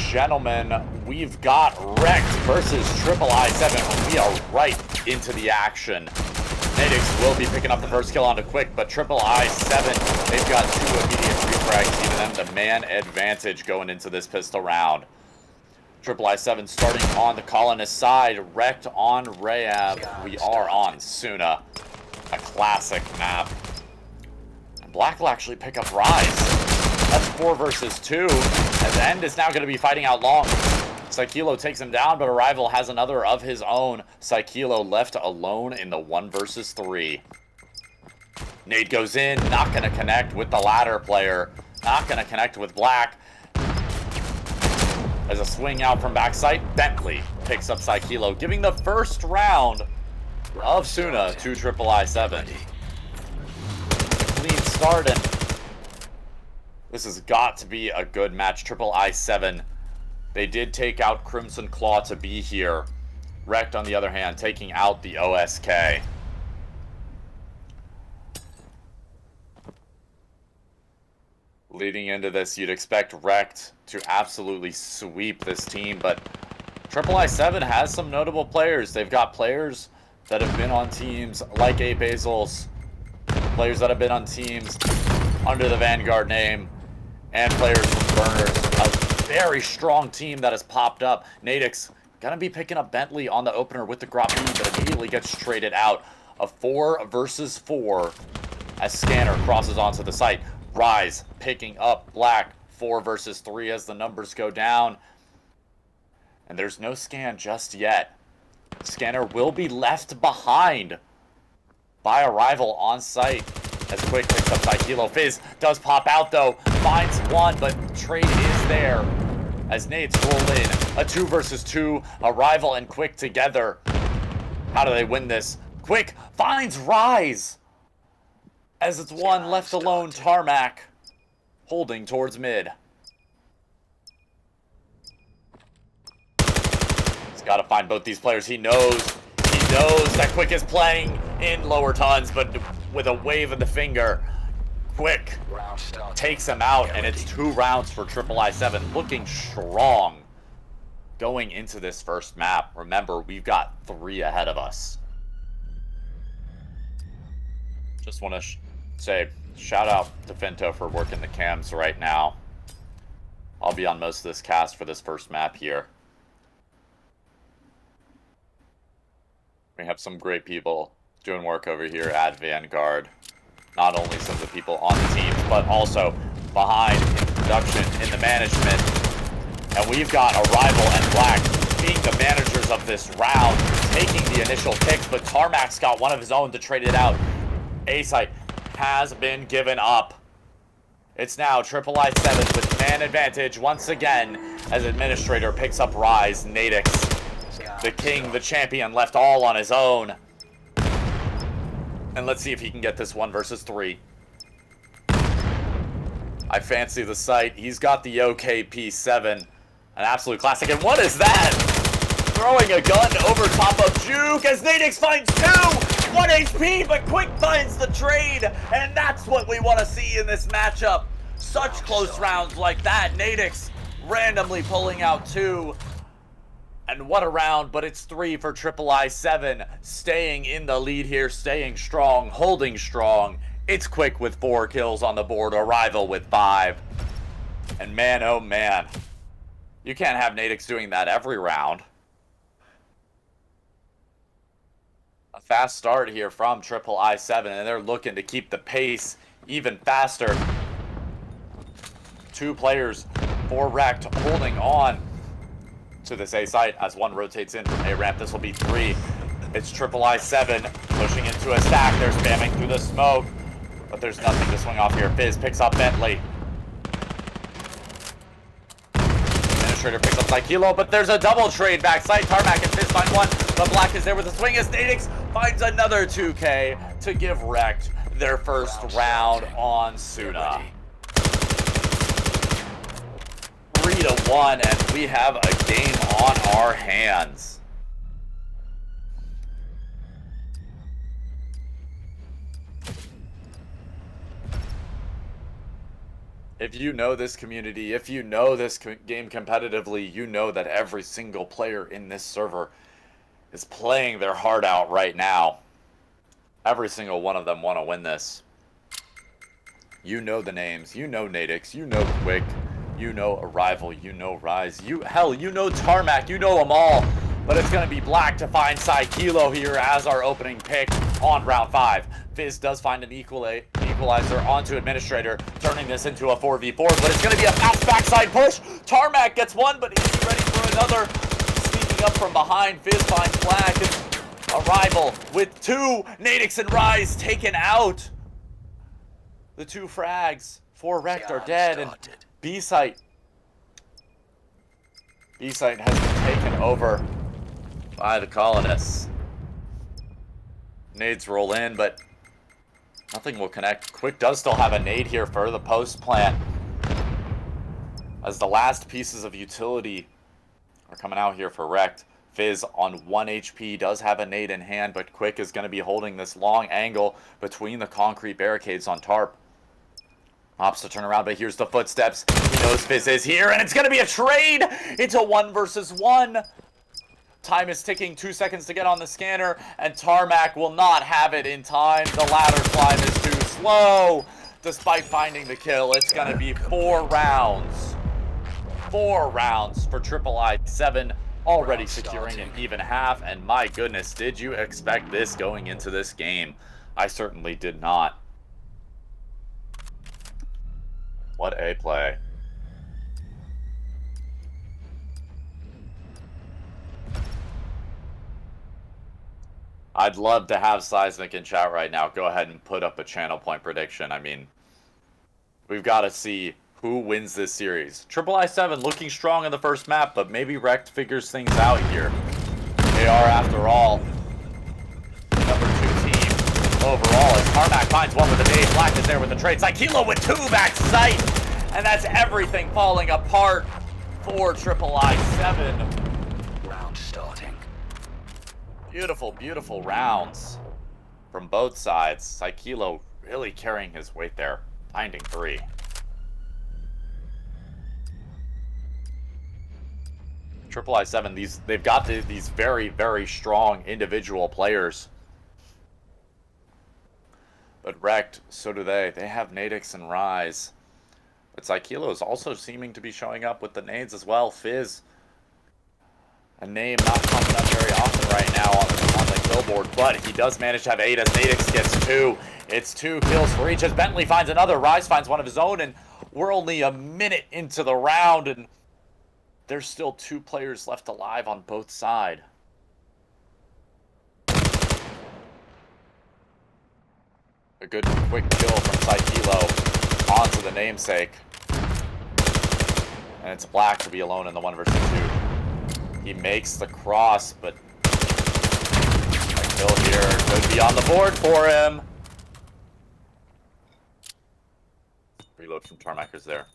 gentlemen, we've got REKT versus III7. We are right into the action. Nadix will be picking up the first kill onto Quick, but III7, they've got 2 immediate refrags, giving them the man advantage going into this pistol round. III7 starting on the colonist side, REKT on Rayab. We are on Suna, a classic map. And Black will actually pick up Rise. That's 4 versus 2, as End is now going to be fighting out long. Psykilo takes him down, but Arrival has another of his own. Psykilo left alone in the 1 versus 3. Nade goes in, not going to connect with the ladder player. Not going to connect with Black. As a swing out from backside, Bentley picks up Psykilo, giving the first round of Suna to III7. Clean start, and this has got to be a good match. III7, they did take out Crimson Claw to be here. REKT, on the other hand, taking out the OSK. Leading into this, you'd expect REKT to absolutely sweep this team, but III7 has some notable players. They've got players that have been on teams like AEXLAB, players that have been on teams under the Vanguard name, and players from Burners. A very strong team that has popped up. Nadix gonna be picking up Bentley on the opener with the Grop B, but immediately gets traded out. A 4 versus 4 as Scanner crosses onto the site. Rise picking up Black. 4 versus 3 as the numbers go down. And there's no scan just yet. Scanner will be left behind by Arrival on site. As Quick picks up Psykilo. Fizz does pop out though. Finds one, but trade is there. As nades roll in. A 2 versus 2. Arrival and Quick together. How do they win this? Quick finds Rise. As it's one left alone, Tarmac. Holding towards mid. He's got to find both these players. He knows that Quick is playing in lower tons, but with a wave of the finger, Quick takes him out, and it's 2 rounds for III7, looking strong going into this first map. Remember, we've got 3 ahead of us. Just want to say shout out to Finto for working the cams right now. I'll be on most of this cast for this first map here. We have some great people doing work over here at Vanguard. Not only some of the people on the teams, but also behind in production, in the management. And we've got Arrival and Black being the managers of this round, taking the initial picks, but Tarmac's got one of his own to trade it out. A-site has been given up. It's now III7 with man advantage once again as Administrator picks up Rise. Nadix, the king, the champion, left all on his own. And let's see if he can get this 1 versus 3. I fancy the site. He's got the OKP7. An absolute classic. And what is that? Throwing a gun over top of Juke as Nadix finds 2! 1 HP, but Quick finds the trade. And that's what we want to see in this matchup. Such close rounds like that. Nadix randomly pulling out 2. And what a round, but it's 3 for III7. Staying in the lead here, staying strong, holding strong. It's Quick with 4 kills on the board, Arrival with 5. And man, oh man, you can't have Nadix doing that every round. A fast start here from III7, and they're looking to keep the pace even faster. 2 players for REKT holding on to this A site as 1 rotates in from A ramp. This will be 3. It's III7 pushing into a stack. They're spamming through the smoke, but there's nothing to swing off here. Fizz picks up Bentley. Administrator picks up Psykilo, but there's a double trade backside. Tarmac and Fizz find 1, but Black is there with a swing as Nadix finds another 2K to give REKT their first round on Suna. 3-1, and we have a game on our hands. If you know this community, if you know this game competitively, you know that every single player in this server is playing their heart out right now. Every single one of them want to win this. You know the names. You know Nadix. You know Quick. You know Arrival. You know Rise. Hell, you know Tarmac. You know them all. But it's going to be Black to find Kilo here as our opening pick on round 5. Fizz does find an equalizer onto Administrator, turning this into a 4v4, but it's going to be a fast backside push. Tarmac gets one, but he's ready for another. Sneaking up from behind, Fizz finds Black, and Arrival with 2. Nadix and Rise taken out. The 2 frags for REKT are dead, and B-Site has been taken over by the colonists. Nades roll in, but nothing will connect. Quick does still have a nade here for the post plant, as the last pieces of utility are coming out here for REKT. Fizz on 1 HP does have a nade in hand, but Quick is going to be holding this long angle between the concrete barricades on tarp. Opts to turn around, but here's the footsteps. He knows Fizz is here, and it's going to be a trade! It's a 1 versus 1. Time is ticking, 2 seconds to get on the scanner, and Tarmac will not have it in time. The ladder climb is too slow. Despite finding the kill, it's going to be 4 rounds. 4 rounds for III7, already securing an even half, and my goodness, did you expect this going into this game? I certainly did not. What a play. I'd love to have Seismic in chat right now. Go ahead and put up a channel point prediction. I mean, we've got to see who wins this series. III7 looking strong in the first map, but maybe REKT figures things out here. They are, after all, number 2 team overall, as Tarmac finds one with a nade. Black is there with the trade. Kilo with 2 back sight, and that's everything falling apart for III7. Round starting. Beautiful, beautiful rounds from both sides. Kilo really carrying his weight there, finding 3. III7, they've got these very, very strong individual players. But REKT, so do they. They have Nadix and Rise. But Kilo is also seeming to be showing up with the nades as well. Fizz, a name not coming up very often right now on the kill board, but he does manage to have 8 as Nadix gets 2. It's 2 kills for each as Bentley finds another. Rise finds one of his own, and we're only a minute into the round, and there's still 2 players left alive on both sides. A good quick kill from Kilo onto the namesake. And it's Black to be alone in the 1 versus 2. He makes the cross, but a kill here could be on the board for him. Reload from Tarmac is there.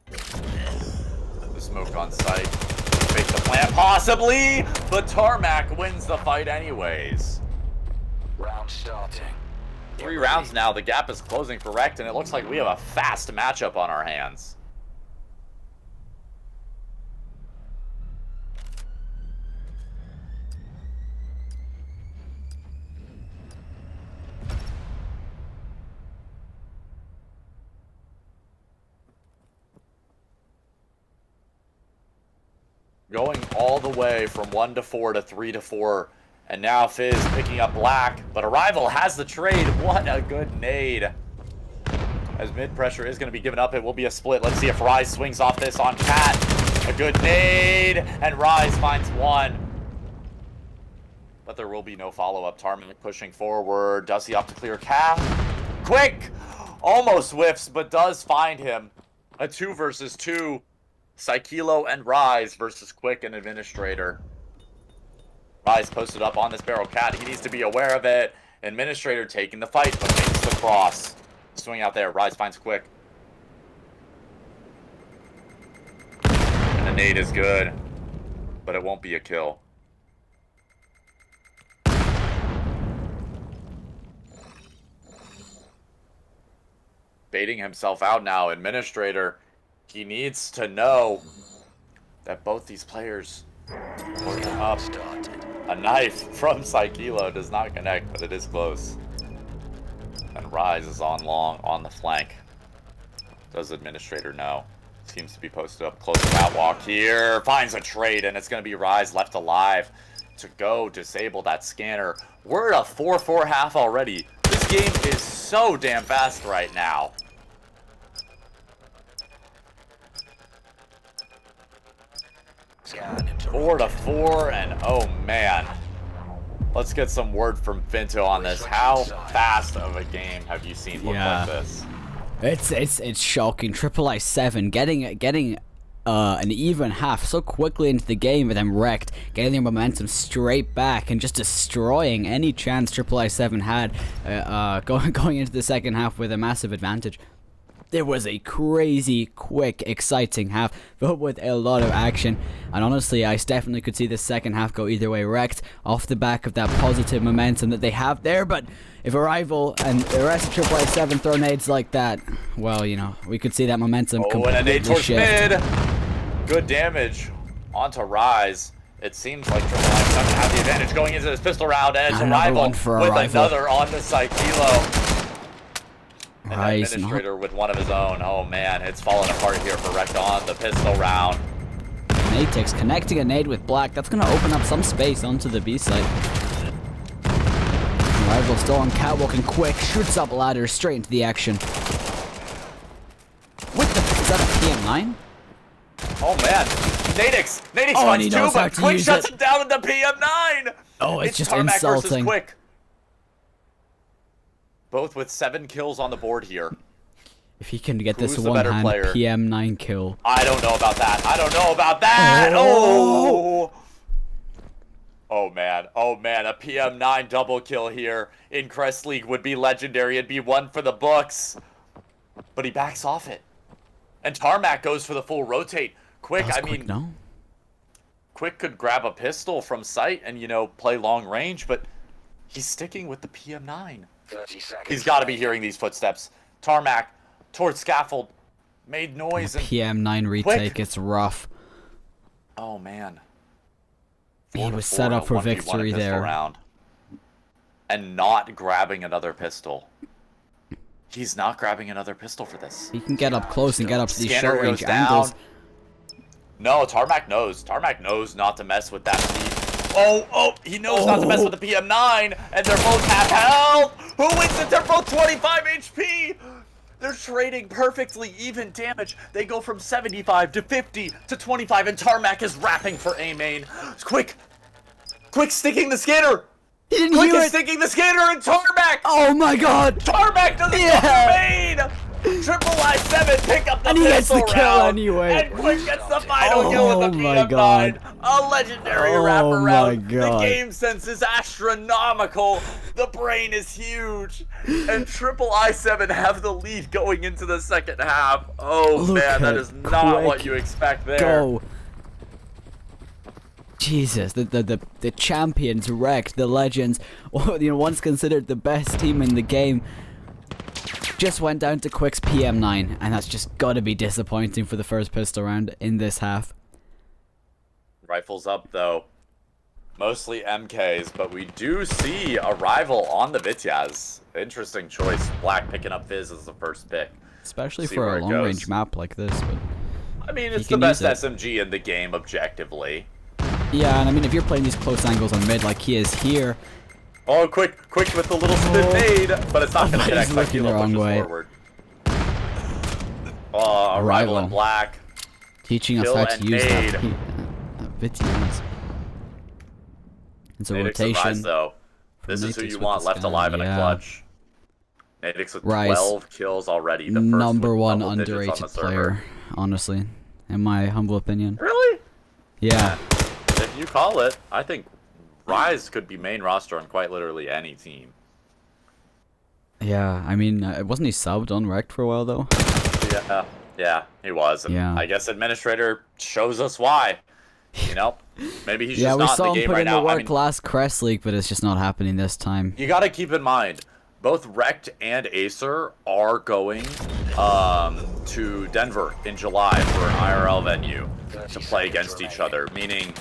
The smoke on site. Fake the plant, possibly, but Tarmac wins the fight anyways. Round starting. 3 rounds now. The gap is closing for REKT, and it looks like we have a fast matchup on our hands. Going all the way from 1 to 4 to 3 to 4. And now Fizz picking up Black. But Arrival has the trade. What a good nade. As mid pressure is going to be given up, it will be a split. Let's see if Rise swings off this on Cat. A good nade. And Rise finds 1. But there will be no follow-up. Tarmac pushing forward. Does he opt to clear Cat? Quick! Almost whiffs, but does find him. A 2 versus 2. Kilo and Rise versus Quick and Administrator. Rise posted up on this barrel. Cat, he needs to be aware of it. Administrator taking the fight, but makes the cross. Swing out there. Rise finds Quick. And the nade is good, but it won't be a kill. baiting himself out now. Administrator, he needs to know that both these players work him up. A knife from Psykelo does not connect, but it is close. And Rise is on long, on the flank. Does Administrator know? Seems to be posted up close catwalk here. Finds a trade, and it's going to be Rise left alive to go disable that scanner. We're at a 4-4 half already. This game is so damn fast right now. Scan 4-4, and oh man. Let's get some word from Finto on this. How fast of a game have you seen look like this? It's shocking. III7 getting an even half so quickly into the game, and then REKT getting their momentum straight back and just destroying any chance III7 had going into the second half with a massive advantage. There was a crazy, quick, exciting half, but with a lot of action. And honestly, I definitely could see the second half go either way. REKT off the back of that positive momentum that they have there, but if a rival and the rest of III7 throw nades like that, well, you know, we could see that momentum completely and a nade towards shift. mid. Good damage onto Rise. It seems like III7 have the advantage going into this pistol round, and it's a rival with another on the Psykelo. And Rise, Administrator with one of his own. Oh man, it's falling apart here for REKT on the pistol round. Natex connecting a nade with Black. That's going to open up some space onto the B side. Rival still on catwalk and quick. Shoots up ladder straight into the action. What the? Is that a PM9? Oh man, Nadix Oh, finds and he two, knows how but to Quick use shuts it. him down with the PM9. Oh, it's just Tarmac versus insulting. Quick. Both with 7 kills on the board here. If he can get Who's this the better one-hand player? PM9 kill. I don't know about that. I don't know about that. Oh. Oh man. Oh man. A PM9 double kill here in Crest League would be legendary. It'd be one for the books. But he backs off it. And Tarmac goes for the full rotate. Quick, I mean, no. Quick could grab a pistol from sight and, you know, play long range, but he's sticking with the PM9. 30 seconds. He's got to be hearing these footsteps. Tarmac towards scaffold. Made noise. And PM9 retake, Quick. it's rough. Oh, man. He 4-4 was set up a for 1v1 victory pistol there. round. And not grabbing another pistol. He's not grabbing another pistol for this. He can get up close and get up to these Scanner short range goes down. angles. No, Tarmac knows. Tarmac knows not to mess with that speed. Oh, he knows not to mess with the PM9, and they're both half health. Who wins it? They're both 25 HP. They're trading perfectly even damage. They go from 75 to 50 to 25, and Tarmac is rapping for A main. Quick sticking the scanner. He didn't Quick hear is it. sticking the scanner, and Tarmac. Oh my god. Tarmac doesn't go for main. III7 pick up the And he gets the pistol kill round, anyway. and Quick gets the final kill with the my PM9. God. A legendary Oh wraparound. my God. The game sense is astronomical. The brain is huge. And III7 have the lead going into the second half. Oh Look man, that at is not Quick what you expect there. Go. Jesus, the champions, REKT, the legends, you know, once considered the best team in the game, just went down to Quick's PM9, and that's just gotta be disappointing for the first pistol round in this half. Rifles up though. Mostly MKs, but we do see a rival on the Vityaz. Interesting choice. Black picking up Fizz as the first pick. Especially See for where a it long goes. range map like this. But I mean, it's He the can use best it. SMG in the game, objectively. yeah, and I mean, if you're playing these close angles on mid like he is here, Oh, quick with the little spin nade, but it's not going to connect. He's looking the wrong way. Forward. Oh, a rival in black. teaching us Kill how and to use nade. that Vityaz. It's a Nadix and rotation. Rise, though. This is who Nadix you with want the left scan, alive in yeah. a clutch. Nadix with Rise. 12 kills already. The first Number with one double digits on underrated the server. player, honestly, in my humble opinion. Really? Yeah. If you call it, I think Rise could be main roster on quite literally any team. Yeah, I mean, wasn't he subbed on REKT for a while, though? Yeah, he was. And Yeah. I guess Administrator shows us why. You know, maybe he's Yeah, just we not saw in him the game put right in the now. work I mean, last Crest League, but it's just not happening this time. you got to keep in mind, both REKT and Acer are going to Denver in July for an IRL venue to play against each other, meaning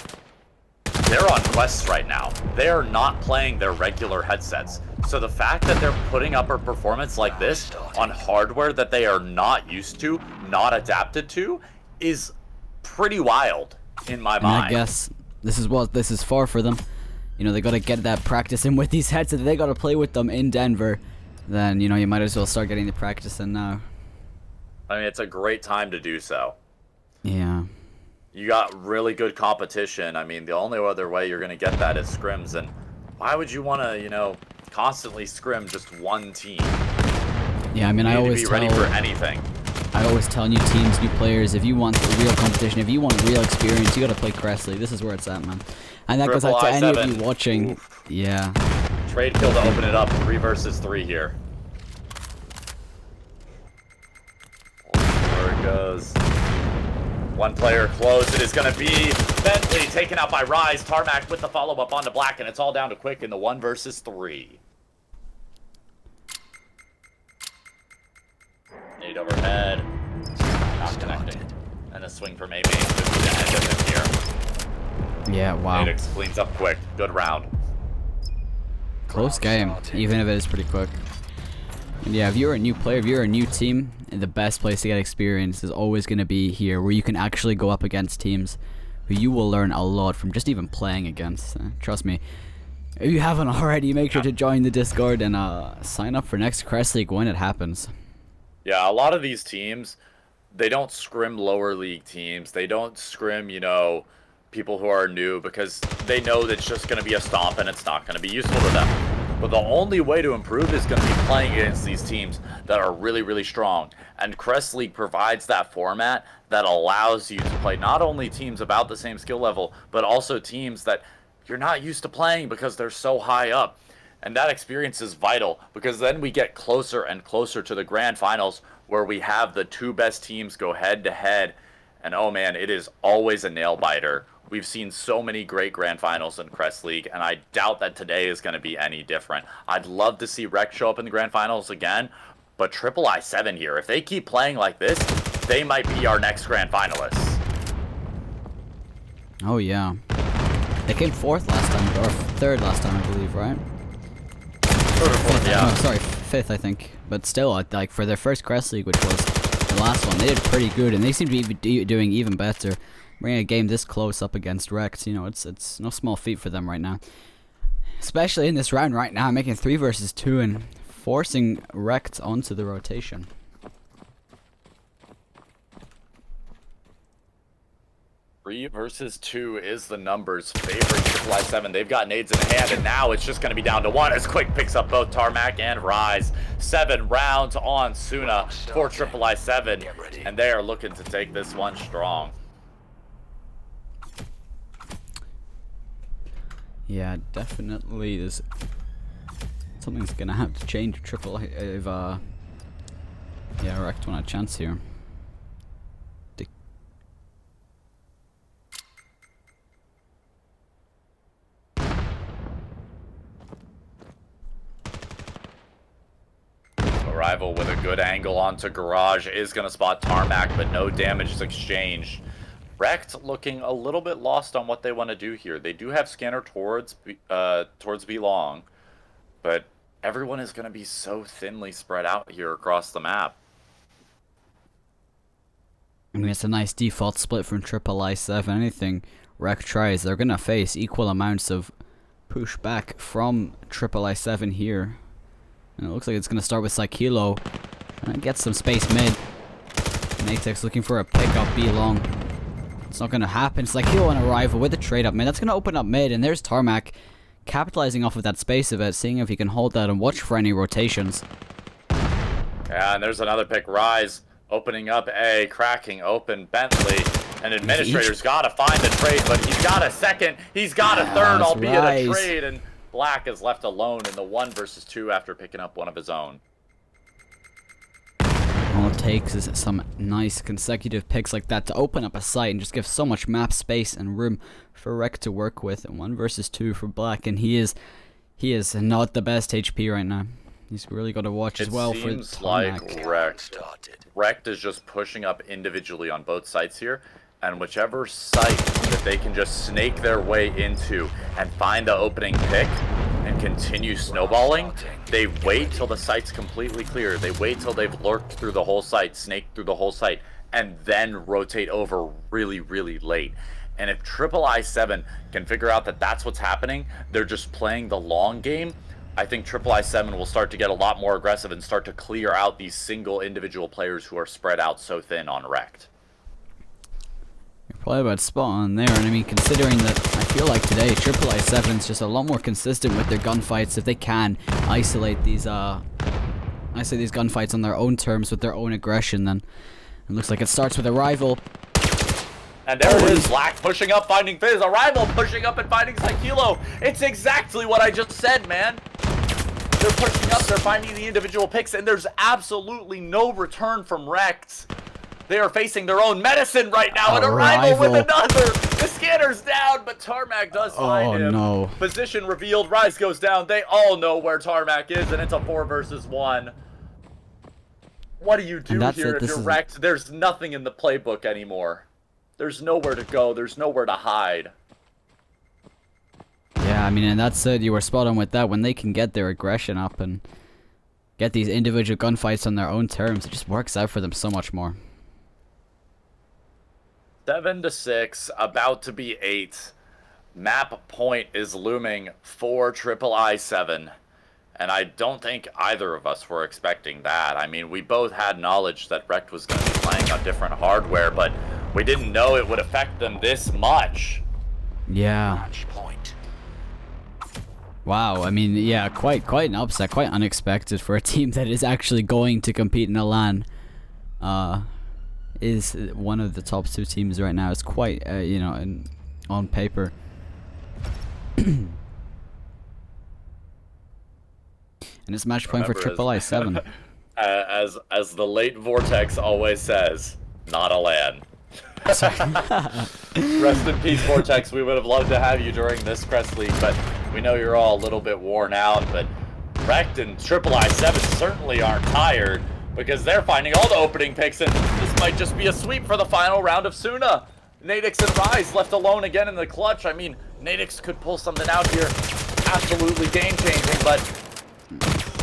they're on quests right now. They are not playing their regular headsets. So the fact that they're putting up a performance like this on hardware that they are not used to, not adapted to, is pretty wild in my mind. I guess this is far for them. You know, they got to get that practice in with these headsets. They got to play with them in Denver. Then, you know, you might as well start getting the practice in now. I mean, it's a great time to do so. Yeah. You got really good competition. I mean, the only other way you're going to get that is scrims. And why would you want to, you know, constantly scrim just one team? Yeah, I mean, I always be ready for anything. I always tell new teams, new players, if you want real competition, if you want real experience, you got to play Crest League. This is where it's at, man. And that goes out to any of you watching. Oof. Yeah. Trade kill to open it up. 3 versus 3 here. There it goes. One player close. It is going to be Bentley taken out by Rise. Tarmac with the follow-up onto Black, and it's all down to Quick in the 1 versus 3. Nade overhead. Not connecting. And a swing from A-Main to the end of him here. Yeah, wow. Nade cleans up quick. Good round. Close game, even if it is pretty quick. And yeah, if you're a new player, if you're a new team, the best place to get experience is always going to be here, where you can actually go up against teams who you will learn a lot from just even playing against. Trust me. If you haven't already, make sure to join the Discord and sign up for next Crest League when it happens. Yeah, a lot of these teams, they don't scrim lower league teams. They don't scrim, you know, people who are new, because they know that it's just going to be a stomp and it's not going to be useful to them. But the only way to improve is going to be playing against these teams that are really, really strong. And Crest League provides that format that allows you to play not only teams about the same skill level, but also teams that you're not used to playing because they're so high up. And that experience is vital, because then we get closer and closer to the grand finals, where we have the 2 best teams go head to head. And oh man, it is always a nail biter. We've seen so many great grand finals in Crest League, and I doubt that today is going to be any different. I'd love to see REKT show up in the grand finals again, but III7 here, if they keep playing like this, they might be our next grand finalists. Oh yeah. They came 4th last time, or 3rd last time, I believe, right? 3rd or 4th, yeah. Oh, sorry, 5th, I think. But still, like, for their first Crest League, which was the last one, they did pretty good, and they seem to be doing even better. Bringing a game this close up against REKT, you know, it's no small feat for them right now. Especially in this round right now, making 3 versus 2 and forcing REKT onto the rotation. Three versus 2 is the numbers favoring III7. They've got nades in hand, and now it's just going to be down to 1 as Quick picks up both Tarmac and Rise. 7 rounds on Suna for III7, and they are looking to take this one strong. Yeah, definitely. There's something's gonna have to change. If REKT want a chance here. Arrival with a good angle onto Garage is gonna spot Tarmac, but no damage is exchanged. REKT looking a little bit lost on what they want to do here. They do have scanner towards B long, but everyone is going to be so thinly spread out here across the map. I mean, it's a nice default split from III7. Anything REKT tries, they're going to face equal amounts of pushback from III7 here. And it looks like it's going to start with Psykilo. Trying to get some space mid. Natex looking for a pick up B long. It's not going to happen. It's like he'll an arrival with a trade up mid. That's going to open up mid, and there's Tarmac capitalizing off of that space a bit, seeing if he can hold that and watch for any rotations. Yeah, and there's another pick. Rise opening up A, cracking open Bentley. And Administrator's got to find the trade, but he's got a second. He's got a third, albeit a trade. And Black is left alone in the 1 versus 2 after picking up one of his own. All it takes is some nice consecutive picks like that to open up a site and just give so much map space and room for REKT to work with. And 1 versus 2 for Black, and he is not the best HP right now. He's really got to watch as It well for seems like Tarmac. REKT is just pushing up individually on both sites here, and whichever site that they can just snake their way into and find the opening pick and continue snowballing, they wait till the site's completely clear. They wait till they've lurked through the whole site, snaked through the whole site, and then rotate over really, really late. And if III7 can figure out that that's what's happening, they're just playing the long game, I think III7 will start to get a lot more aggressive and start to clear out these single individual players who are spread out so thin on REKT. You're probably about spot on there, and I mean, considering that I feel like today III7's just a lot more consistent with their gunfights. If they can isolate these gunfights on their own terms with their own aggression, then it looks like it starts with a rival. And there it is, Black pushing up, finding Fizz, a rival pushing up and finding Psykilo. It's exactly what I just said, man. They're pushing up, they're finding the individual picks, and there's absolutely no return from REKT. They are facing their own medicine right now, and a rival with another. The scanner's down, but Tarmac does find him. No. Position revealed, Rise goes down. They all know where Tarmac is, and it's a 4 versus 1. What do you do here if you're REKT? There's nothing in the playbook anymore. There's nowhere to go. There's nowhere to hide. Yeah, I mean, and that's it. You were spot on with that. When they can get their aggression up and get these individual gunfights on their own terms, it just works out for them so much more. 7-6, about to be 8. Map point is looming for III7. And I don't think either of us were expecting that. I mean, we both had knowledge that REKT was going to be playing on different hardware, but we didn't know it would affect them this much. Yeah. Wow, I mean, yeah, quite an upset, quite unexpected for a team that is actually going to compete in a LAN. Is one of the top 2 teams right now. It's quite, you know, on paper. And it's match point for III7. As the late Vortex always says, not a LAN. Rest in peace, Vortex. We would have loved to have you during this Crest League, but we know you're all a little bit worn out. But REKT and III7 certainly aren't tired, because they're finding all the opening picks, and this might just be a sweep for the final round of Suna. Nadix and Rise left alone again in the clutch. I mean, Nadix could pull something out here. Absolutely game-changing, but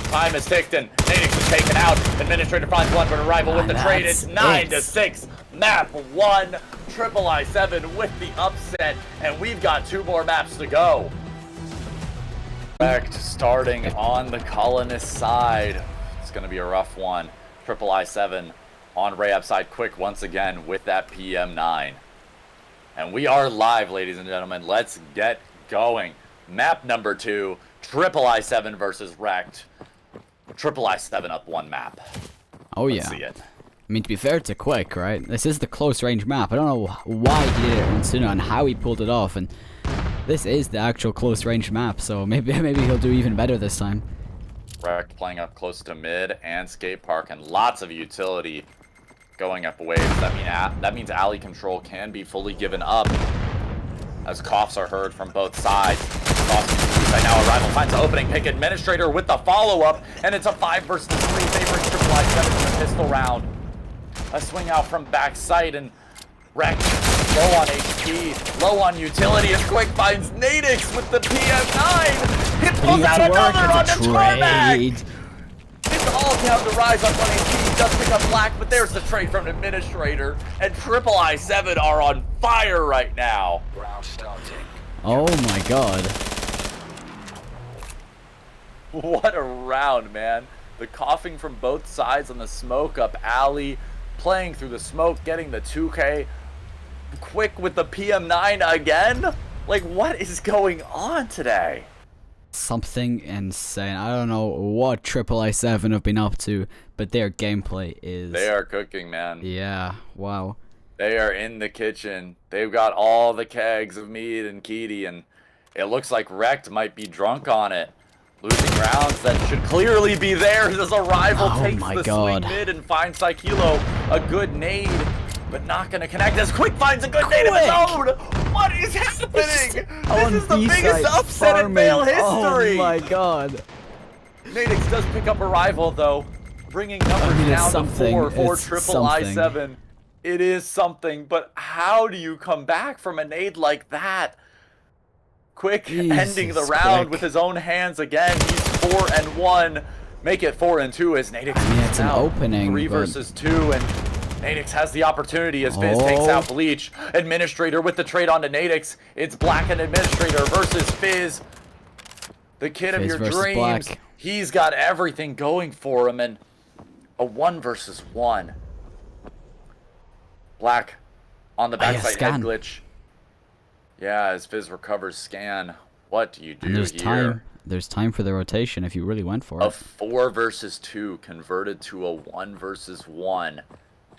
time is ticked, and Nadix is taken out. Administrator finds one, but a rival with the trade. It's 9-6. Map 1. III7 with the upset, and we've got 2 more maps to go. REKT starting on the Colonist side. It's going to be a rough one. III7 on Rayab side quick once again with that PM9. And we are live, ladies and gentlemen. Let's get going. Map number 2, III7 versus REKT. III7 up 1 map. Oh yeah. Let's see it. I mean, to be fair to Quick, right? This is the close range map. I don't know why he did it in Suna and how he pulled it off, and this is the actual close range map, so maybe he'll do even better this time. REKT playing up close to mid and skate park, and lots of utility going up waves. That means alley control can be fully given up as coughs are heard from both sides. Right now, a rival finds an opening pick. Administrator with the follow-up, and it's a 5 versus 3 favoring III7 in the pistol round. A swing out from backside, and REKT low on HP, low on utility, as Quick finds Nadix with the PM9. He pulls out another on the Tarmac. It's all down to Rise on 1 HP. He does pick up Black, but there's the trade from Administrator, and III7 are on fire right now. Round starting. Oh my god. What a round, man. The coughing from both sides on the smoke up alley, playing through the smoke, getting the 2K. Quick with the PM9 again? Like, what is going on today? Something insane. I don't know what III7 have been up to, but their gameplay is... They are cooking, man. Yeah, wow. They are in the kitchen. They've got all the kegs of mead and Kitty, and it looks like REKT might be drunk on it. Losing rounds that should clearly be theirs as a rival takes the swing mid and finds Psykilo a good nade, but not going to connect as Quick finds a good nade of his own. What is happening? This is the biggest upset in Vail history. Oh my god. Nadix does pick up a rival, though, bringing numbers down to 4 for Triple I7. It is something, but how do you come back from a nade like that? Quick ending the round with his own hands again. He's 4-1. Make it 4-2 as Nadix it's an opening. 3 versus 2, and Nadix has the opportunity as Fizz takes out Bleach. Administrator with the trade onto Nadix. It's Black and Administrator versus Fizz. The kid of your dreams. Black. He's got everything going for him, and a 1 versus 1. Black on the backside head glitch. Yeah, as Fizz recovers scan. What do you do and there's here? Time. There's time for the rotation if you really went for it. A 4 versus 2 converted to a 1 versus 1.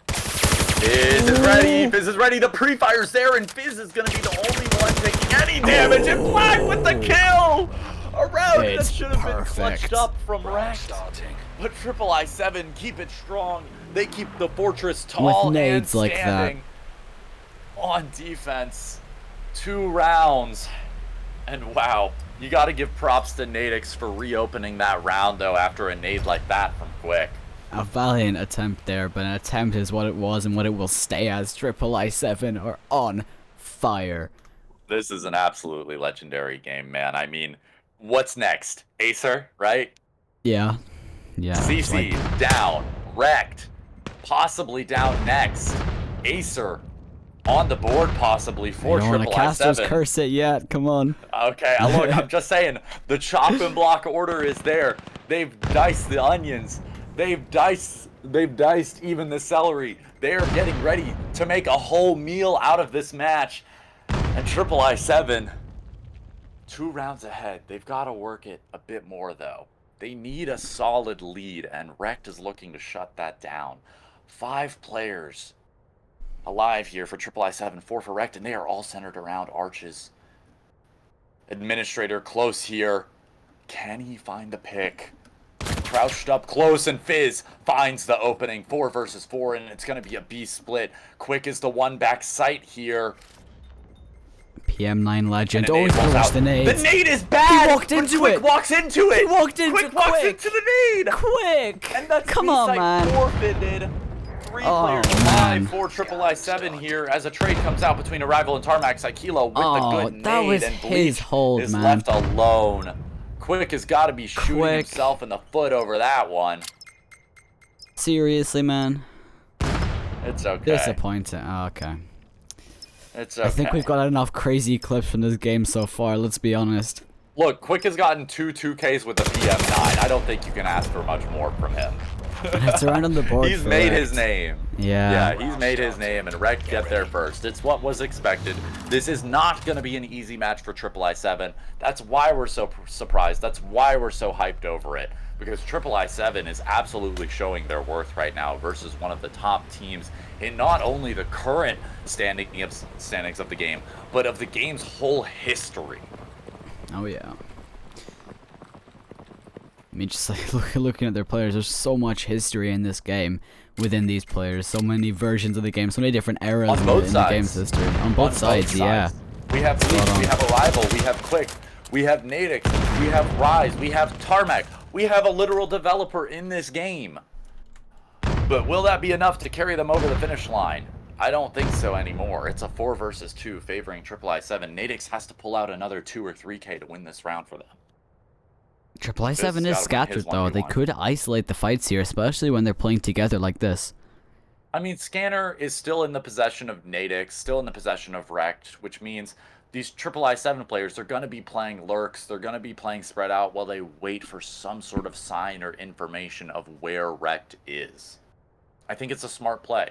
Fizz is ready. Fizz is ready. The pre-fire's there, and Fizz is going to be the only one taking any damage. And Black with the kill! A round that should have been clutched up from REKT. But Triple I7 keep it strong. They keep the fortress tall with nades and like standing on defense. 2 rounds. And wow, you got to give props to Nadix for reopening that round, though, after a nade like that from Quick. A valiant attempt there, but an attempt is what it was and what it will stay as. Triple I7 are on fire. This is an absolutely legendary game, man. I mean, what's next? Acer, right? Yeah. Yeah. CC down. REKT possibly down next. Acer on the board possibly for Triple I7. You don't want to caster's curse it yet. Come on. Okay, look, I'm just saying, the chop and block order is there. They've diced the onions. They've diced even the celery. They're getting ready to make a whole meal out of this match. And Triple I7, 2 rounds ahead. They've got to work it a bit more, though. They need a solid lead, and REKT is looking to shut that down. 5 players alive here for Triple I7, 4 for REKT, and they are all centered around arches. Administrator close here. Can he find the pick? Crouched up close, and Fizz finds the opening. 4 versus 4, and it's going to be a B split. Quick is the one back sight here. PM9 legend. Oh, he pushed the nade. The nade is bad. He walked into Quick it. walks into it. He walked into Quick walks into the nade. Quick. And that's Come on, man. Forfeited. 3 players alive for Triple I7 here as a trade comes out between Arrival and Tarmac. Saikilo with the good that nade, was and his Bleach hold, is man. left alone. Quick has got to be shooting himself in the foot over that one. Seriously, man. It's okay. Disappointing. Oh, okay. It's okay. I think we've got enough crazy clips from this game so far, let's be honest. Look, Quick has gotten 2 2Ks with the PM9. I don't think you can ask for much more from him. It's around on the board. He's made his name. Yeah. Yeah, he's made his name, and REKT get there first. It's what was expected. This is not going to be an easy match for Triple I7. That's why we're so surprised. That's why we're so hyped over it. Because Triple I7 is absolutely showing their worth right now versus one of the top teams in not only the current standings of the game, but of the game's whole history. Oh yeah. I mean, just like looking at their players, there's so much history in this game within these players. So many versions of the game, so many different eras in the game's history. On both sides, yeah. We have Bleach, we have Arrival, we have Quick, we have Nadix, we have Rise, we have Tarmac. We have a literal developer in this game. But will that be enough to carry them over the finish line? I don't think so anymore. It's a 4 versus 2 favoring Triple I7. Nadix has to pull out another 2 or 3K to win this round for them. Triple I7 is scattered though. They could isolate the fights here, especially when they're playing together like this. I mean, Scanner is still in the possession of Nadix, still in the possession of REKT, which means these Triple I7 players, they're going to be playing lurks, they're going to be playing spread out while they wait for some sort of sign or information of where REKT is. I think it's a smart play,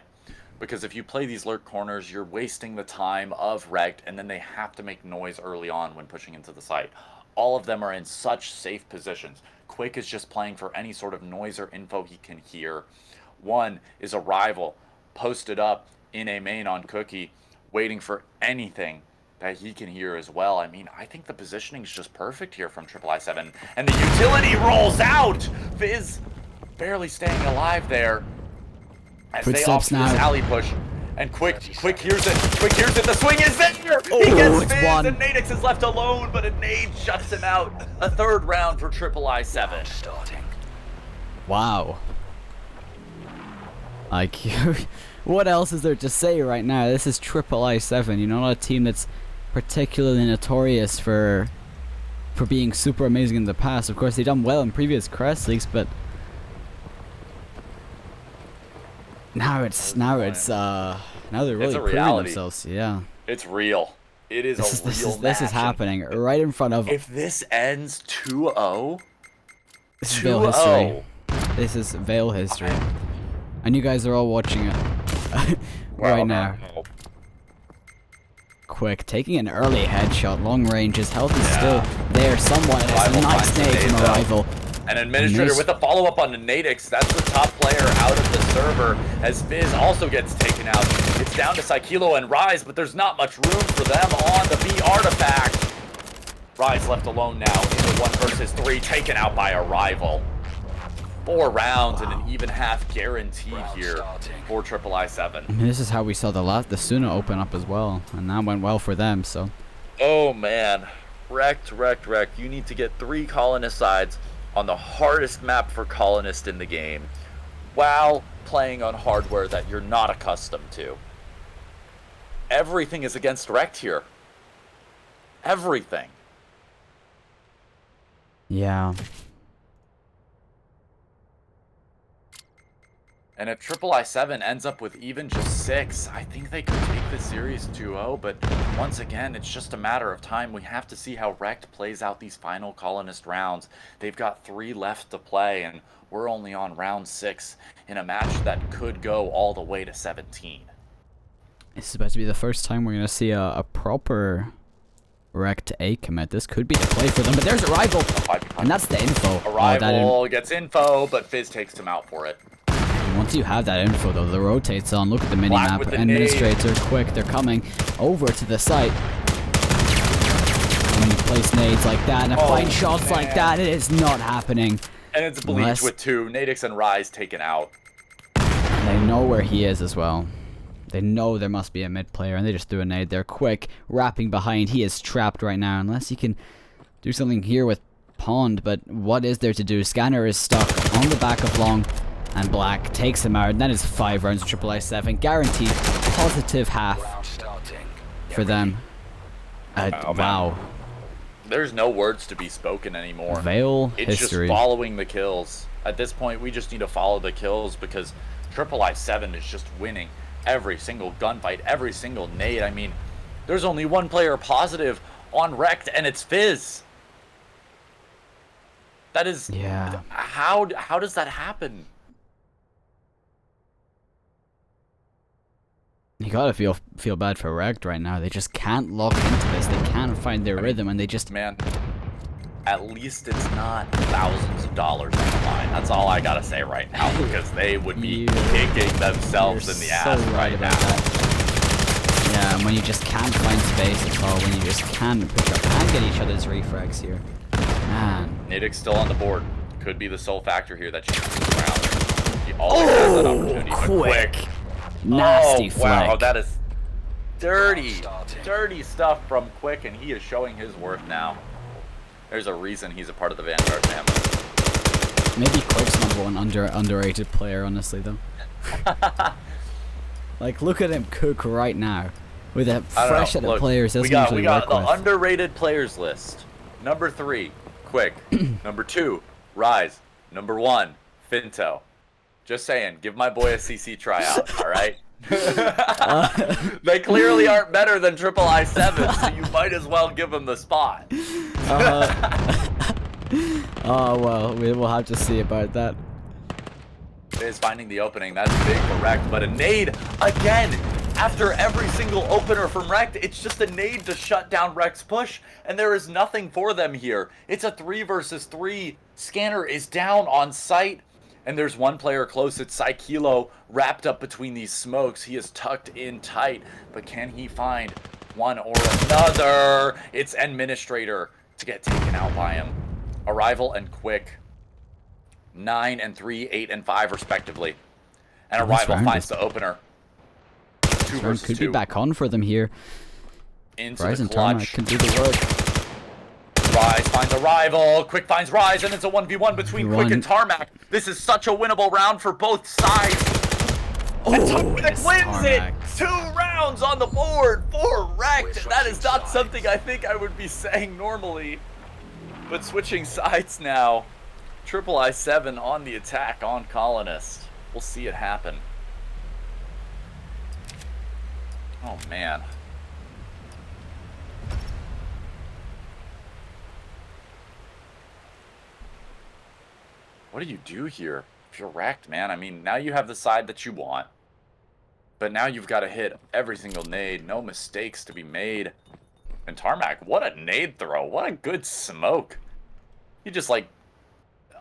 because if you play these lurk corners, you're wasting the time of REKT, and then they have to make noise early on when pushing into the site. All of them are in such safe positions. Quick is just playing for any sort of noise or info he can hear. One is Arrival, posted up in a main on Cookie, waiting for anything that he can hear as well. I mean, I think the positioning is just perfect here from Triple I7. And the utility rolls out! Fizz barely staying alive there as they opt for this alley push. And Quick hears it. Quick hears it. The swing is there! He gets it's Fizz, one. and Nadix is left alone, but a nade shuts him out. A third round for III7. Starting. Wow. Like, what else is there to say right now? This is III7, you know, not a team that's particularly notorious for being super amazing in the past. Of course, they've done well in previous Crest leagues, but now they're really proving reality. themselves. Yeah. It's real. It is a real This is match. happening right in front of. If this ends 2-0, This is Vail history. This is Vail history. Okay. And you guys are all watching it right now. Quick, taking an early headshot, long range. His health is still there somewhat. And it's a nice nade from Arrival. An Administrator with a follow-up on the Nadix. That's the top player out of the server, as Fizz also gets taken out. It's down to Psykilo and Rise, but there's not much room for them on the B artifact. Rise left alone now in the 1 versus 3, taken out by Arrival. 4 rounds and an even half guaranteed here for III7. I mean, this is how we saw the Suna open up as well, and that went well for them. So. Oh man, REKT. You need to get 3 colonist sides on the hardest map for colonist in the game, while playing on hardware that you're not accustomed to. Everything is against REKT here. Everything. Yeah. And if III7 ends up with even just 6, I think they could take the series 2-0, but once again, it's just a matter of time. We have to see how REKT plays out these final colonist rounds. They've got 3 left to play, and we're only on round 6 in a match that could go all the way to 17. This is about to be the first time we're going to see a proper REKT A commit. This could be the play for them, but there's Arrival, and that's the info. Arrival gets info, but Fizz takes him out for it. Once you have that info, though, the rotates on. Look at the mini-map. Administrator, quick, they're coming over to the site. And when you place nades like that and find shots like that, it is not happening. And it's Bleach with 2. Nadix and Rise taken out. And they know where he is as well. They know there must be a mid player, and they just threw a nade there. Quick, wrapping behind. He is trapped right now, unless he can do something here with Pond. But what is there to do? Scanner is stuck on the back of Long. And Black takes him out, and that is 5 rounds of III7. Guaranteed positive half for them. Wow. There's no words to be spoken anymore. Vail it's history. Just following the kills. At this point, we just need to follow the kills because III7 is just winning every single gunfight, every single nade. I mean, there's only 1 player positive on REKT, and it's Fizz. That is... Yeah. How does that happen? You gotta feel bad for REKT right now. They just can't lock into this. They can't find their rhythm, and they just... Man, at least it's not thousands of dollars on the line. That's all I gotta say right now, because they would be kicking themselves in the ass right now. That. Yeah, and when you just can't find space at all, when you just can't push up and get each other's refrags here. Man. Nadix still on the board. Could be the sole factor here that changes the round. He always has that opportunity, but quick. Nasty flick. Wow, that is dirty stuff from Quick, and he is showing his worth now. There's a reason he's a part of the Vanguard family. Maybe Quick's #1 underrated player, honestly, though. Like, look at him cook right now with a fresh set of players. We got the underrated players list. Number 3, Quick. Number 2, Rise. Number 1, Finto. Just saying, give my boy a CC tryout, alright? They clearly aren't better than III7, so you might as well give them the spot. Oh, well, we will have to see about that. Is finding the opening. That's big for REKT, but a nade again. After every single opener from REKT, it's just a nade to shut down REKT's push, and there is nothing for them here. It's a 3 versus 3. Scanner is down on site. And there's 1 player close. It's Psykilo wrapped up between these smokes. He is tucked in tight. But can he find one or another? It's Administrator to get taken out by him. Arrival and Quick. 9 and 3, 8 and 5 respectively. And Arrival finds the opener. 2 versus 2. Could be back on for them here. into Rise the and Tarmac clutch. can do the work. Rise finds a rival. Quick finds Rise, and it's a 1v1 between Quick and Tarmac. This is such a winnable round for both sides. And Tarmac wins it! 2 rounds on the board for REKT. That is not something I think I would be saying normally. But switching sides now. III7 on the attack on Colonist. We'll see it happen. Oh, man. What do you do here? If you're REKT, man, I mean, now you have the side that you want. But now you've got to hit every single nade. No mistakes to be made. And Tarmac, what a nade throw. What a good smoke. He just, like,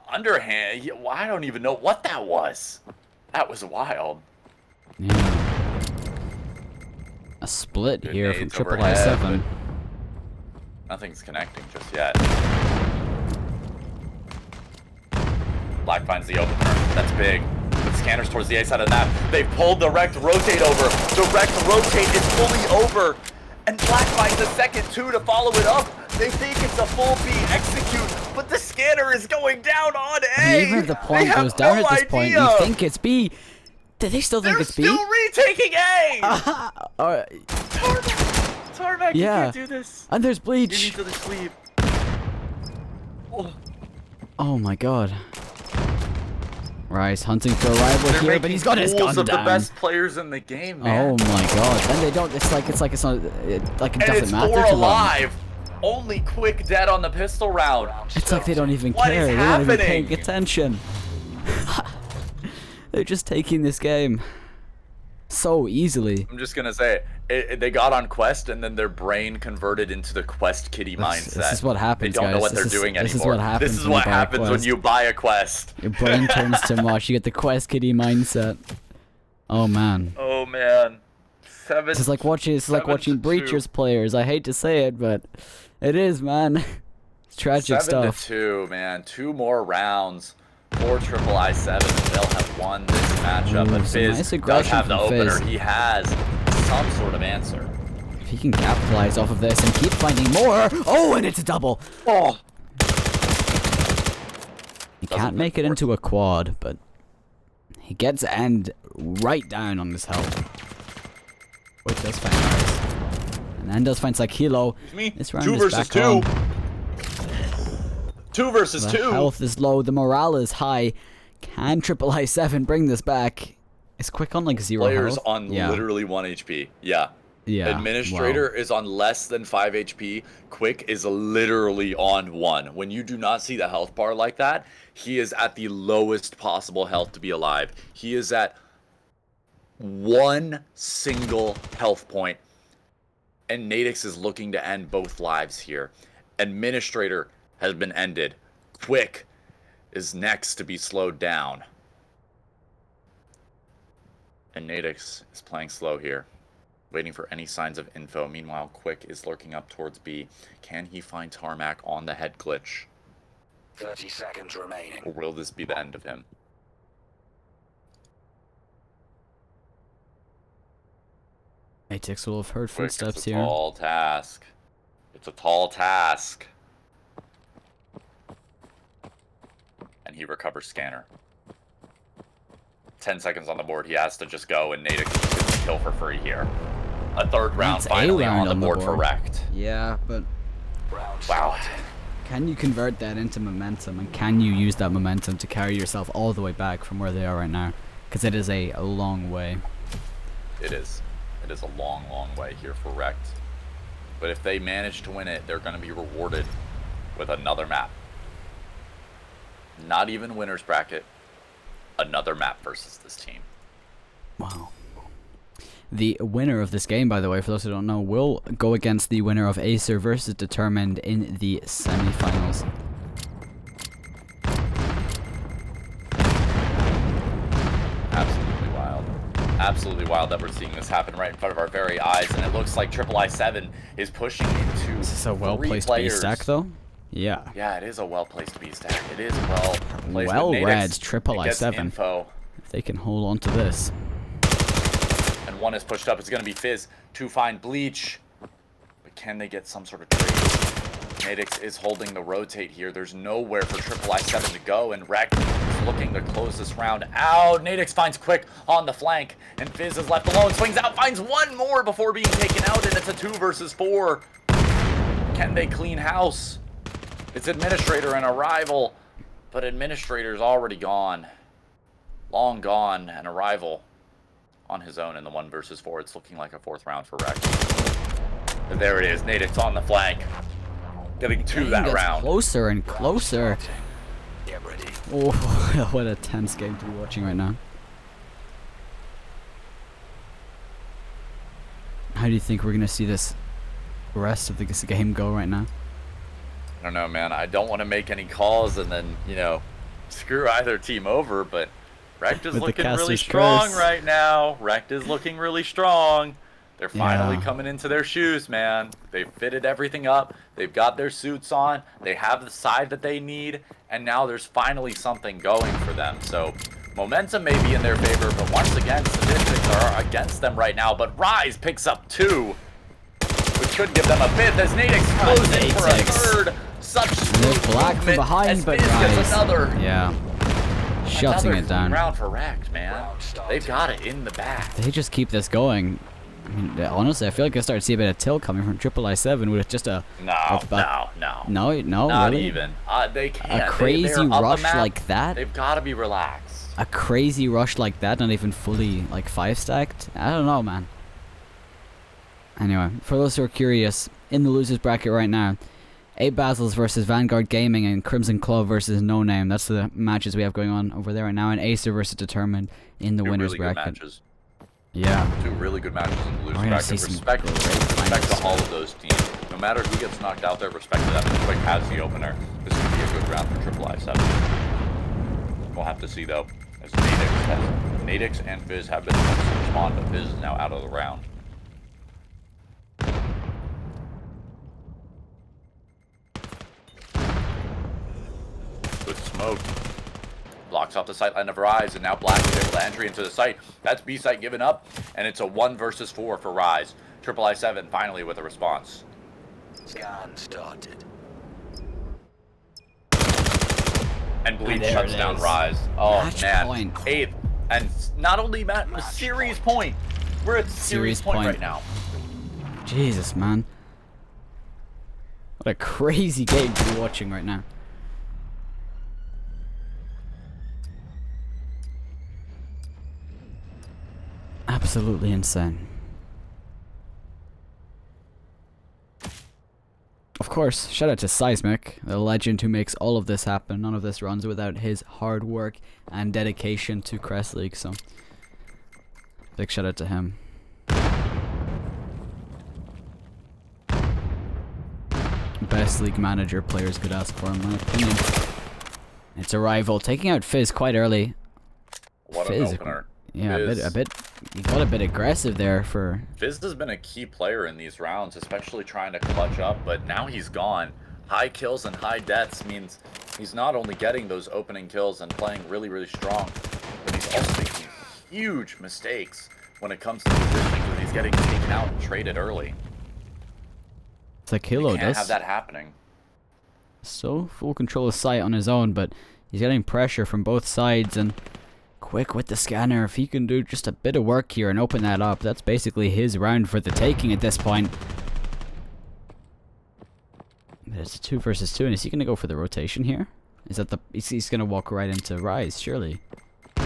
underhand. I don't even know what that was. That was wild. Yeah. A split Good here from nades III7. overhead, nothing's connecting just yet. Black finds the opener. That's big. But scanners towards the A side of the map. They've pulled the REKT rotate over. The REKT rotate is fully over. And Black finds a second 2 to follow it up. They think it's a full B execute, but the scanner is going down on A. And even if the point goes down at this point, you think it's B. Do they still think it's B? They're still retaking A! Alright. Tarmac, Yeah. you can't do this. And there's You Bleach. need to the sleeve. Oh. Oh my god. Rise hunting for a rival They're here, but he's got his gun fools of down. the best players in the game, man. Oh my god. Then they don't. It's like it's not. Like it and doesn't it's matter 4 to them. alive. Only Quick dead on the pistol round. It's like they don't even What care. is They're not even happening? paying attention. They're just taking this game so easily. I'm just gonna say it, they got on Quest and then their brain converted into the Quest kitty mindset. This is what happens, They don't know guys. what they're doing anymore. This is what happens. This is when what you buy a happens when Quest. you buy a Quest. Your brain turns to mush. You get the Quest kitty mindset. Oh man. Oh man. This is like watching. This is like watching 7-2. Breachers players. I hate to say it, but it is, man. It's tragic 7 stuff. to 2, man. 2 more rounds for III7. They'll have won this matchup. Ooh, But some Fizz nice does aggression have the from opener. Fizz. He has some sort of answer. If he can capitalize off of this and keep finding more. Oh, and it's a double. Oh. He can't make it into a quad, but he gets end right down on his health. Wait, does find Rise. And then does find Sakilo. This round 2 is versus back 2. on. 2 versus The 2. health is low, the morale is high. Can III7 bring this back? Is Quick on like 0 Players health? on Yeah. literally 1 HP. Yeah. Yeah. Administrator wow. is on less than 5 HP. Quick is literally on 1. When you do not see the health bar like that, he is at the lowest possible health to be alive. He is at 1 single health point. And Nadix is looking to end both lives here. Administrator has been ended. Quick is next to be slowed down. And Nadix is playing slow here, waiting for any signs of info. Meanwhile, Quick is lurking up towards B. Can he find Tarmac on the head glitch? 30 seconds remaining. Or will this be the end of him? ATX will have heard Quick, footsteps it's a here. tall task. It's a tall task. And he recovers scanner. 10 seconds on the board. He has to just go, and Nadix gets a kill for free here. A third round That's a finally round on the board for REKT. Yeah, but Round Wow. starting. can you convert that into momentum, and can you use that momentum to carry yourself all the way back from where they are right now? Because it is a long way. It is. It is a long, long way here for REKT. But if they manage to win it, they're going to be rewarded with another map. Not even winner's bracket. Another map versus this team. Wow. The winner of this game, by the way, for those who don't know, will go against the winner of Acer versus Determined in the semifinals. Absolutely wild. Absolutely wild that we're seeing this happen right in front of our very eyes. And it looks like III7 is pushing into Is this a 3 well-placed B players. stack, though? Yeah. Yeah, it is a well-placed B stack. It is well-placed. Well with read, Nadix. It gets III7. info. If they can hold on to this. And 1 is pushed up. It's going to be Fizz to find Bleach. But but can they get some sort of trade? Nadix is holding the rotate here. There's nowhere for III7 to go, and REKT is looking to close this round out. Nadix finds Quick on the flank, and Fizz is left alone. Swings out, finds one more before being taken out, and it's a 2 versus 4. Can they clean house? It's Administrator and Arrival, but Administrator's already gone. Long gone, and Arrival on his own in the 1 versus 4. It's looking like a 4th round for REKT. But there it is, Nadix on the flank. Getting to that round. Closer and closer. Get ready. Oh, what a tense game to be watching right now. How do you think we're going to see this rest of this game go right now? I don't know, man. I don't want to make any calls and then, you know, screw either team over, but REKT is looking really strong right now. REKT is looking really strong. They're finally coming into their shoes, man. They've fitted everything up. They've got their suits on. They have the side that they need. And now there's finally something going for them. So momentum may be in their favor, but once again, statistics are against them right now. But Rise picks up 2, which could give them a 5th as Nadix goes in for a 3rd. Such smooth Black from behind, but Rise gets another. Yeah. Shutting it down. Round for REKT, man. They've got it in the bag. They just keep this going. I mean, honestly, I feel like I started to see a bit of tilt coming from III7 with just a... No, No, not really? even. They can't. A crazy rush like that? They've got to be relaxed. A crazy rush like that, not even fully, like, 5-stacked? I don't know, man. Anyway, for those who are curious, in the losers bracket right now, 8 Basils versus VNGRDgaming and Crimson Club versus No Name. That's the matches we have going on over there right now, and Acer versus Determined in the winners really bracket. Good matches. Yeah. 2 really good matches in the losers bracket. Respect to all of those teams. No matter who gets knocked out there, respect to them. Quick has the opener. This could be a good round for III7. We'll have to see though, as Nadix and Fizz have been able to respond, but Fizz is now out of the round. Good smoke. Blocks off the sightline of Rise, and now Black is able to entry into the site. That's B site given up, and it's a 1 versus 4 for Rise. III7 finally with a response. Scan started. And Bleach shuts down Rise. Oh Match man, point. 8th, and not only series point. We're at series point right now. Jesus, man. What a crazy game to be watching right now. Absolutely insane. Of course, shout out to Seismic, the legend who makes all of this happen. None of this runs without his hard work and dedication to Crest League, so big shout out to him. Best league manager players could ask for, in my opinion. It's Arrival taking out Fizz quite early. What an opener. Yeah, a bit. He got a bit aggressive there for. Fizz has been a key player in these rounds, especially trying to clutch up, but now he's gone. High kills and high deaths means he's not only getting those opening kills and playing really, really strong, but he's also making huge mistakes when it comes to positioning, because he's getting taken out and traded early. It's like Hilo does. Can't have that happening. So full control of sight on his own, but he's getting pressure from both sides, and Quick with the scanner. If he can do just a bit of work here and open that up, that's basically his round for the taking at this point. But it's a 2 versus 2, and is he going to go for the rotation here? Is that the... He's going to walk right into Rise, surely. Or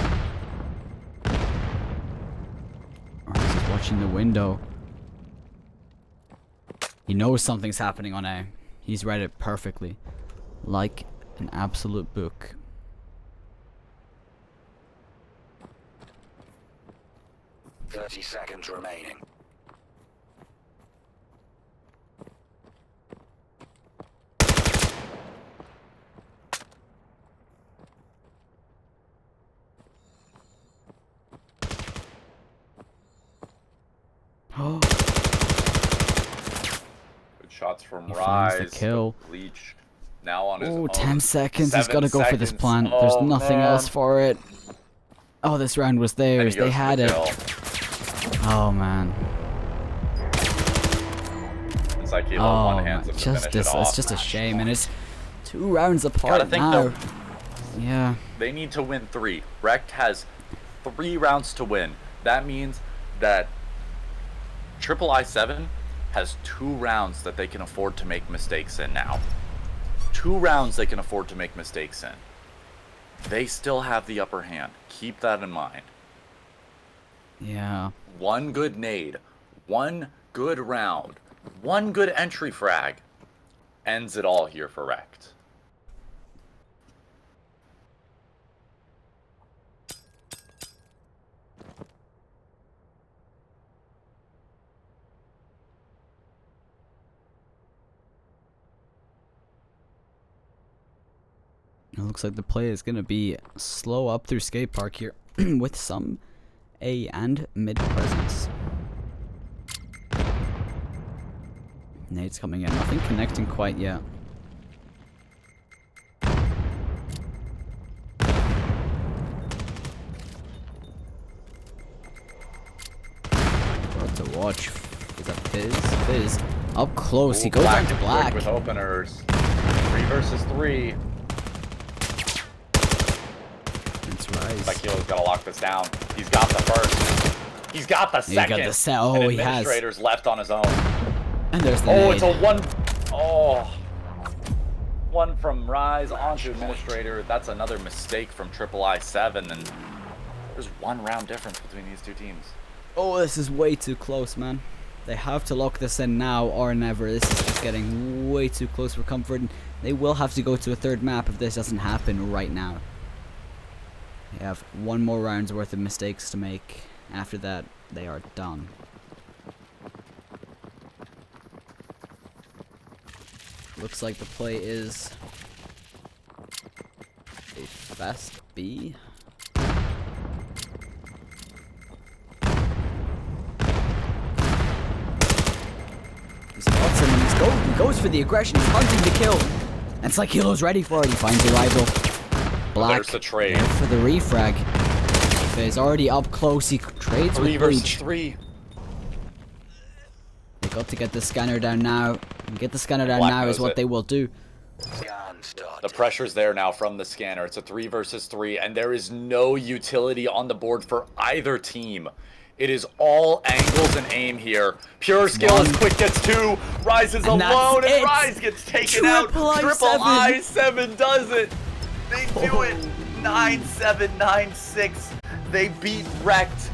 is he watching the window? He knows something's happening on A. He's read it perfectly. Like an absolute book. "30 seconds remaining. Oh. Good shots from He finds Rise. the kill. Bleach now on his own. 10 seconds. He's 7 got to go for this seconds. plant. Oh, There's nothing man. else for it. Oh, this round was And he theirs. They goes for had the it. kill. Oh, man. Looks like Hilo Oh, one hands him to finish it it's off. just a shame, and it's 2 rounds apart Gotta think now. though, Yeah. they need to win 3. REKT has 3 rounds to win. That means that III7 has 2 rounds that they can afford to make mistakes in now. 2 rounds they can afford to make mistakes in. They still have the upper hand. Keep that in mind. Yeah. One good nade, one good round, one good entry frag ends it all here for REKT. It looks like the play is going to be slow up through skate park here with some A and mid presence. Nade's coming in. Nothing connecting quite yet. What to watch? Is that Fizz? Fizz. Up close. He goes down to black. With openers. 3 versus 3. It's Rise. Like Hilo's got to lock this down. He's got the first. He's got the second. He got the set. Oh, and he has. Administrator's left on his own. And there's the Oh, nade. it's a 1. Oh. 1 from Rise onto Administrator. That's another mistake from III7. And there's 1 round difference between these 2 teams. Oh, this is way too close, man. They have to lock this in now or never. This is just getting way too close for comfort. And they will have to go to a 3rd map if this doesn't happen right now. They have 1 more round's worth of mistakes to make. After that, they are done. Looks like the play is a fast B. He spots him and he goes for the aggression. He's hunting the kill. And it's like Hilo's ready for it. He finds the rival. Black. There's the trade. There for the refrag. He's already up close. He trades 3 with versus Breach. 3. They got to get the scanner down now. And get the scanner down Black now is knows what it. they will do. Scan started. The pressure's there now from the scanner. It's a 3 versus 3, and there is no utility on the board for either team. It is all angles and aim here. Pure skill is quick, gets 2. Rise is And that's alone, and it. Rise gets taken out. Triple I7 does it. They do it. 9-7, 9-6. They beat REKT